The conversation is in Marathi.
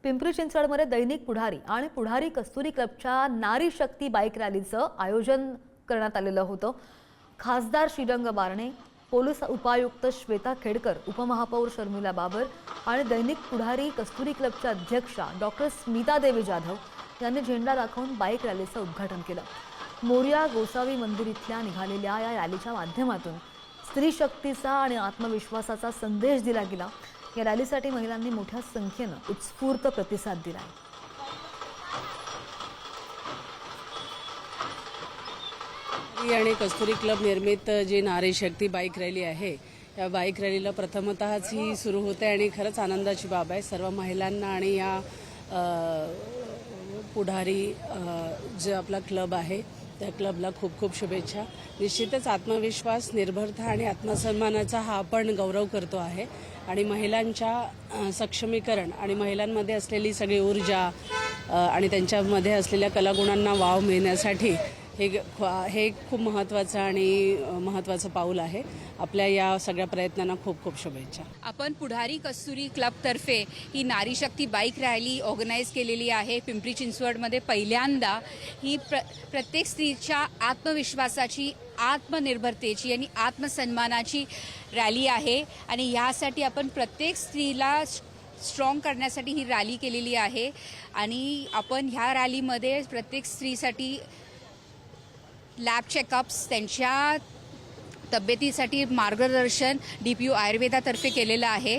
पिंपरी चिंचवडमध्ये दैनिक पुढारी आणि पुढारी कस्तुरी क्लबच्या नारी शक्ती बाईक रॅलीचं आयोजन करण्यात आलेलं होतं। खासदार श्रीरंग बारणे, पोलीस उपायुक्त श्वेता खेडकर, उपमहापौर शर्मिला बाबर आणि दैनिक पुढारी कस्तुरी क्लबच्या अध्यक्षा डॉक्टर स्मिता देवी जाधव यांनी झेंडा दाखवून बाईक रॅलीचं उद्घाटन केलं। मोरिया गोसावी मंदिर इथल्या निघालेल्या या रॅलीच्या माध्यमातून स्त्री शक्तीचा आणि आत्मविश्वासाचा संदेश दिला गेला। या रॅलीसाठी महिलांनी मोठ्या संख्येने उत्स्फूर्त प्रतिसाद दिला। आणि कस्तुरी क्लब निर्मित जी नारी शक्ती बाईक रॅली आहे, या बाईक रॅलीला प्रथमतःच ही सुरू होते आणि खरंच आनंदाची बाब आहे। सर्व महिलांना आणि या पुढारी जे आपला क्लब आहे त्या क्लबला खूप खूप शुभेच्छा। निश्चितच आत्मविश्वास, निर्भरता आणि आत्मसन्मानाचा हा आपण गौरव करतो आहे आणि महिलांच्या सक्षमीकरण आणि महिलांमध्ये असलेली सगळी ऊर्जा आणि त्यांच्यामध्ये असलेल्या कलागुणांना वाव मिळण्यासाठी हे खूप महत्त्वाचं पाऊल आहे। आपल्या या सगळ्या प्रयत्नांना खूप खूप शुभेच्छा। आपण पुढारी कस्तुरी क्लबतर्फे ही नारी शक्ती बाईक रॅली ऑर्गनाईज केलेली आहे। पिंपरी चिंचवडमध्ये पहिल्यांदा ही प्रत्येक स्त्रीच्या आत्मविश्वासाची, आत्मनिर्भरतेची आणि आत्मसन्मानाची रॅली आहे आणि यासाठी आपण प्रत्येक स्त्रीला स्ट्रॉंग करण्यासाठी ही रॅली केलेली आहे आणि आपण ह्या रॅलीमध्ये प्रत्येक स्त्रीसाठी लॅब चेकअप्स, त्यांच्या तब्येतीसाठी मार्गदर्शन DPO आयुर्वेदातर्फे केलेलं आहे।